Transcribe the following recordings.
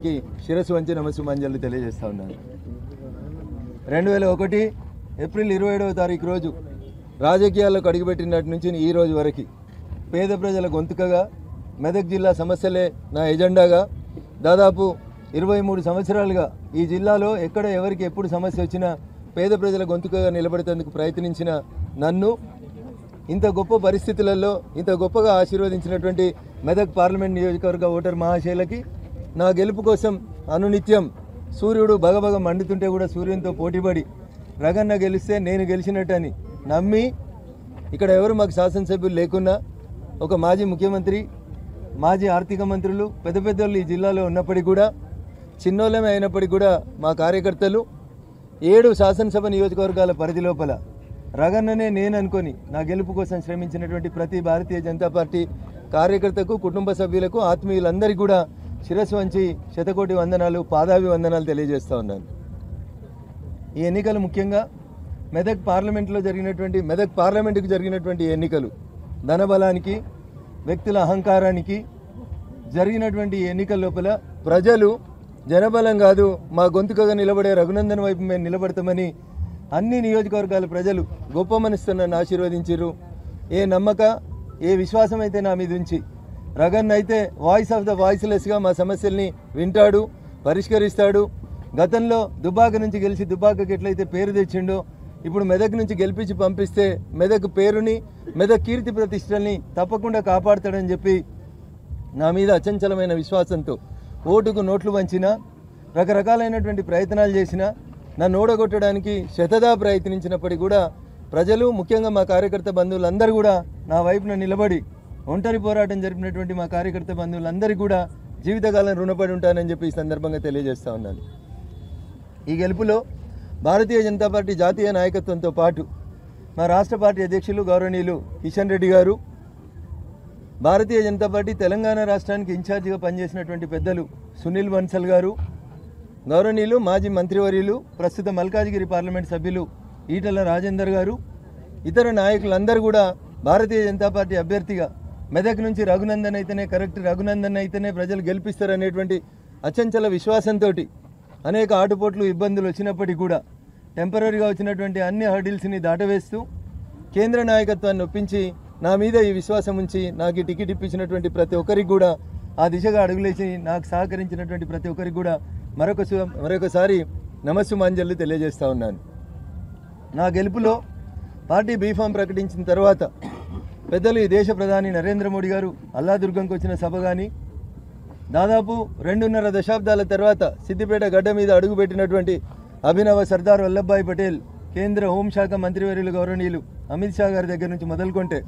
గారికి శిరస్సు వంచి నమస్సుమాంజలి తెలియజేస్తా ఉన్నాను. 2001 ఏప్రిల్ 27వ తారీఖు రోజు రాజకీయాల్లోకి అడుగుపెట్టినటి నుంచి ఈ రోజు వరకు పేద ప్రజల గొంతుకగా మెదక్ జిల్లా సమస్యలే నా ఎజెండాగా దాదాపు 23 సంవత్సరాలుగా ఈ జిల్లాలో ఎక్కడ ఎవరికి ఎప్పుడు సమస్య వచ్చినా పేద ప్రజల గొంతుకగా నిలబడేందుకు ప్రయత్నించిన నన్ను ఇంత గొప్ప పరిస్థితులలో ఇంత గొప్పగా ఆశీర్వదించినటువంటి మెదక్ పార్లమెంట్ నియోజకవర్గ ఓటర్ మహాశైలకి నా గెలుపు కోసం అనునిత్యం సూర్యుడు బగబగ మండుతుంటే కూడా సూర్యునితో పోటీపడి రగన్న గెలిస్తే నేను గెలిచినట్టని నమ్మి ఇక్కడ ఎవరు మాకు శాసనసభ్యులు లేకున్నా ఒక మాజీ ముఖ్యమంత్రి మాజీ ఆర్థిక మంత్రులు పెద్ద పెద్దలు ఈ జిల్లాలో ఉన్నప్పటికీ కూడా చిన్నోళ్ళమే అయినప్పటికీ కూడా మా కార్యకర్తలు 7 శాసనసభ నియోజకవర్గాల పరిధి లోపల రగన్ననే నేను అనుకొని నా గెలుపు కోసం శ్రమించినటువంటి ప్రతి భారతీయ జనతా పార్టీ కార్యకర్తకు కుటుంబ సభ్యులకు ఆత్మీయులందరికీ కూడా శిరస్సు వంచి శతకోటి వందనాలు పాదాభివందనాలు తెలియజేస్తూ ఉన్నాను. ఈ ఎన్నికలు ముఖ్యంగా మెదక్ పార్లమెంటుకు జరిగినటువంటి ఎన్నికలు ధనబలానికి వ్యక్తుల అహంకారానికి జరిగినటువంటి ఎన్నికల లోపల ప్రజలు జనబలం కాదు మా గొంతుకగా నిలబడే రఘునందన్ వైపు మేము నిలబడతామని అన్ని నియోజకవర్గాల ప్రజలు గొప్ప మనసుతో నన్ను ఆశీర్వదించారు. ఏ నమ్మక ఏ విశ్వాసం అయితే నా మీద ఉంచి రగన్ అయితే వాయిస్ ఆఫ్ ద వాయిస్లెస్గా మా సమస్యల్ని వింటాడు, పరిష్కరిస్తాడు. గతంలో దుబ్బాక నుంచి గెలిచి దుబ్బాకకి ఎట్లయితే పేరు తెచ్చిండో ఇప్పుడు మెదక్ నుంచి గెలిపించి పంపిస్తే మెదక్ పేరుని మెదక్ కీర్తి ప్రతిష్టల్ని తప్పకుండా కాపాడుతాడని చెప్పి నా మీద అచంచలమైన విశ్వాసంతో ఓటుకు నోట్లు వంచినా రకరకాలైనటువంటి ప్రయత్నాలు చేసినా నన్ను ఓడగొట్టడానికి శతదా ప్రయత్నించినప్పటికీ కూడా ప్రజలు ముఖ్యంగా మా కార్యకర్త బంధువులందరూ కూడా నా వైపున నిలబడి ఒంటరి పోరాటం జరిపినటువంటి మా కార్యకర్త బంధువులందరికీ కూడా జీవితకాలం రుణపడి ఉంటానని చెప్పి ఈ సందర్భంగా తెలియజేస్తూ ఉన్నాను. ఈ గెలుపులో భారతీయ జనతా పార్టీ జాతీయ నాయకత్వంతో పాటు మా రాష్ట్ర పార్టీ అధ్యక్షులు గౌరవనీయులు కిషన్ రెడ్డి గారు, భారతీయ జనతా పార్టీ తెలంగాణ రాష్ట్రానికి ఇన్ఛార్జిగా పనిచేసినటువంటి పెద్దలు సునీల్ బన్సల్ గారు, గౌరవనీయులు మాజీ మంత్రివర్యులు ప్రస్తుత మల్కాజ్గిరి పార్లమెంట్ సభ్యులు ఈటల రాజేందర్ గారు, ఇతర నాయకులందరూ కూడా భారతీయ జనతా పార్టీ అభ్యర్థిగా మెదక్ నుంచి రఘునందన్ అయితేనే కరెక్ట్, రఘునందన్ అయితేనే ప్రజలు గెలిపిస్తారనేటువంటి అచంచల విశ్వాసంతో అనేక ఆటుపోట్లు ఇబ్బందులు వచ్చినప్పటికీ కూడా టెంపరీగా వచ్చినటువంటి అన్ని హర్డిల్స్ని దాటవేస్తూ కేంద్ర నాయకత్వాన్ని ఒప్పించి నా మీద ఈ విశ్వాసం ఉంచి నాకు ఈ టికెట్ ఇప్పించినటువంటి ప్రతి ఒక్కరికి కూడా ఆ దిశగా అడుగులేసి నాకు సహకరించినటువంటి ప్రతి ఒక్కరికి కూడా మరొకసారి నమస్సుమాంజలి తెలియజేస్తూ ఉన్నాను. నా గెలుపులో పార్టీ బీఫామ్ ప్రకటించిన తర్వాత పెద్దలు ఈ దేశ ప్రధాని నరేంద్ర మోడీ గారు అల్లాదుర్గంకి వచ్చిన సభ కానీ దాదాపు 2.5 దశాబ్దాల తర్వాత సిద్దిపేట గడ్డ మీద అడుగుపెట్టినటువంటి అభినవ సర్దార్ వల్లభాయ్ పటేల్ కేంద్ర హోంశాఖ మంత్రివర్యులు గౌరవనీయులు అమిత్ షా గారి దగ్గర నుంచి మొదలుకొంటే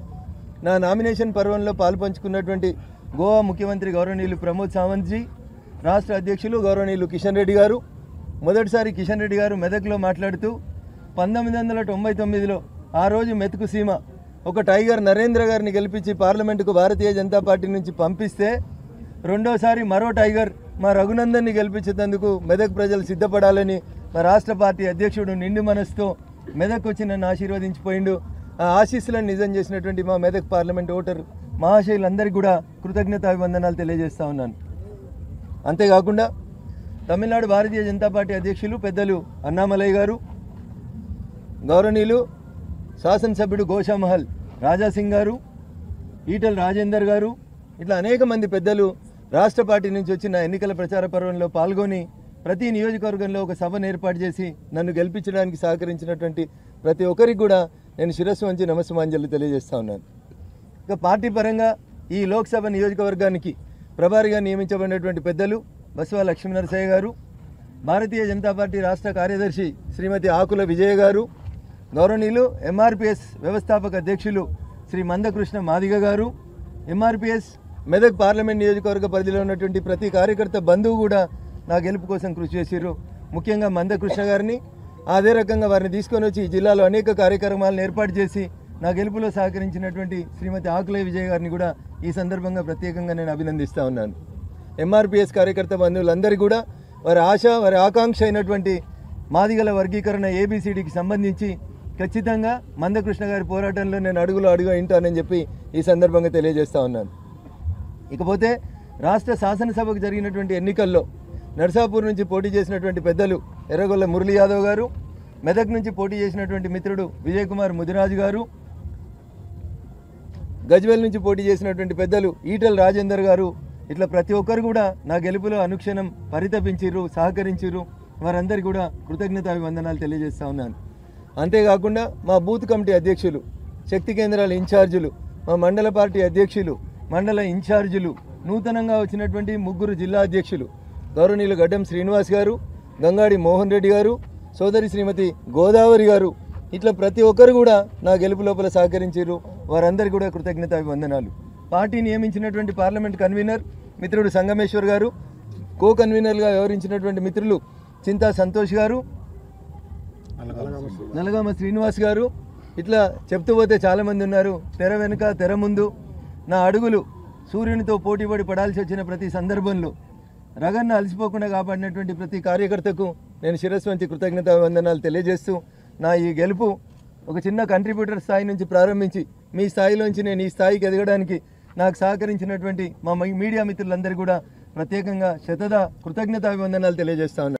నా నామినేషన్ పర్వంలో పాల్పంచుకున్నటువంటి గోవా ముఖ్యమంత్రి గౌరవనీయులు ప్రమోద్ సావంత్జీ, రాష్ట్ర అధ్యక్షులు గౌరవనీయులు కిషన్ రెడ్డి గారు, మొదటిసారి కిషన్ రెడ్డి గారు మెదక్లో మాట్లాడుతూ 1999లో ఆ రోజు మెతుకు సీమ ఒక టైగర్ నరేంద్ర గారిని గెలిపించి పార్లమెంటుకు భారతీయ జనతా పార్టీ నుంచి పంపిస్తే రెండోసారి మరో టైగర్ మా రఘునందన్ని గెలిపించేందుకు మెదక్ ప్రజలు సిద్ధపడాలని మా రాష్ట్ర పార్టీ అధ్యక్షుడు నిండు మనసుతో మెదక్ వచ్చి నన్ను ఆశీర్వదించిపోయిండు. ఆ ఆశీస్సులను నిజం చేసినటువంటి మా మెదక్ పార్లమెంట్ ఓటర్ మహాశయులందరికీ కూడా కృతజ్ఞతాభివందనాలు తెలియజేస్తా ఉన్నాను. అంతేకాకుండా తమిళనాడు భారతీయ జనతా పార్టీ అధ్యక్షులు పెద్దలు అన్నామలై గారు, గౌరవనీయులు శాసనసభ్యుడు గోషామహల్ రాజాసింగ్ గారు, ఈటల రాజేందర్ గారు, ఇట్లా అనేక మంది పెద్దలు రాష్ట్ర పార్టీ నుంచి వచ్చిన ఎన్నికల ప్రచార పర్వంలో పాల్గొని ప్రతి నియోజకవర్గంలో ఒక సభను ఏర్పాటు చేసి నన్ను గెలిపించడానికి సహకరించినటువంటి ప్రతి ఒక్కరికి కూడా నేను శిరస్సు వంచి నమస్సుమాంజలి తెలియజేస్తా ఉన్నాను. ఇక పార్టీ పరంగా ఈ లోక్సభ నియోజకవర్గానికి ప్రభారిగా నియమించబడినటువంటి పెద్దలు బసవ లక్ష్మీనరసయ్య గారు, భారతీయ జనతా పార్టీ రాష్ట్ర కార్యదర్శి శ్రీమతి ఆకుల విజయ గారు, గౌరవనీయులు ఎంఆర్పిఎస్ వ్యవస్థాపక అధ్యక్షులు శ్రీ మందకృష్ణ మాదిగ గారు, ఎంఆర్పిఎస్ మెదక్ పార్లమెంట్ నియోజకవర్గ పరిధిలో ఉన్నటువంటి ప్రతి కార్యకర్త బంధువు కూడా నా గెలుపు కోసం కృషి చేశారు. ముఖ్యంగా మందకృష్ణ గారిని, అదే రకంగా వారిని తీసుకొని వచ్చి ఈ జిల్లాలో అనేక కార్యక్రమాలను ఏర్పాటు చేసి నా గెలుపులో సహకరించినటువంటి శ్రీమతి ఆకుల విజయ గారిని కూడా ఈ సందర్భంగా ప్రత్యేకంగా నేను అభినందిస్తూ ఉన్నాను. ఎంఆర్పిఎస్ కార్యకర్త బంధువులందరికీ కూడా వారి ఆశ వారి ఆకాంక్ష అయినటువంటి మాదిగల వర్గీకరణ ఏబిసిడికి సంబంధించి ఖచ్చితంగా మందకృష్ణ గారి పోరాటంలో నేను అడుగులో అడుగు వింటానని చెప్పి ఈ సందర్భంగా తెలియజేస్తూ ఉన్నాను. ఇకపోతే రాష్ట్ర శాసనసభకు జరిగినటువంటి ఎన్నికల్లో నర్సాపూర్ నుంచి పోటీ చేసినటువంటి పెద్దలు ఎర్రగొల్ల మురళీ యాదవ్ గారు, మెదక్ నుంచి పోటీ చేసినటువంటి మిత్రుడు విజయ్ కుమార్ ముదిరాజు గారు, గజ్వేల్ నుంచి పోటీ చేసినటువంటి పెద్దలు ఈటల రాజేందర్ గారు, ఇట్లా ప్రతి ఒక్కరు కూడా నా గెలుపులో అనుక్షణం పరితపించిర్రు, సహకరించిర్రు. వారందరికీ కూడా కృతజ్ఞతాభివందనాలు తెలియజేస్తా ఉన్నాను. అంతేకాకుండా మా బూత్ కమిటీ అధ్యక్షులు, శక్తి కేంద్రాల ఇన్ఛార్జీలు, మా మండల పార్టీ అధ్యక్షులు, మండల ఇన్ఛార్జీలు, నూతనంగా వచ్చినటువంటి 3 జిల్లా అధ్యక్షులు గౌరవనీయులు గడ్డం శ్రీనివాస్ గారు, గంగాడి మోహన్ రెడ్డి గారు, సోదరి శ్రీమతి గోదావరి గారు, ఇట్లా ప్రతి ఒక్కరు కూడా నా గెలుపు లోపల సహకరించారు. వారందరికీ కూడా కృతజ్ఞతాభివందనాలు. పార్టీ నియమించినటువంటి పార్లమెంట్ కన్వీనర్ మిత్రుడు సంగమేశ్వర్ గారు, కో కన్వీనర్గా వ్యవహరించినటువంటి మిత్రులు చింతా సంతోష్ గారు, నలగామ శ్రీనివాస్ గారు, ఇట్లా చెప్తూ పోతే చాలామంది ఉన్నారు. తెర వెనుక తెర ముందు నా అడుగులు సూర్యునితో పోటీపడి పడాల్సి వచ్చిన ప్రతి సందర్భంలో రగన్న అలసిపోకుండా కాపాడినటువంటి ప్రతి కార్యకర్తకు నేను శిరస్సు వంచి కృతజ్ఞతావందనాలు తెలియజేస్తూ, నా ఈ గెలుపు ఒక చిన్న కంట్రిబ్యూటర్ స్థాయి నుంచి ప్రారంభించి మీ స్థాయిలోంచి నేను ఈ స్థాయికి ఎదగడానికి నాకు సహకరించినటువంటి మా మీడియా మిత్రులందరూ కూడా ప్రత్యేకంగా కృతజ్ఞతాభివందనాలు తెలియజేస్తా ఉన్నాను.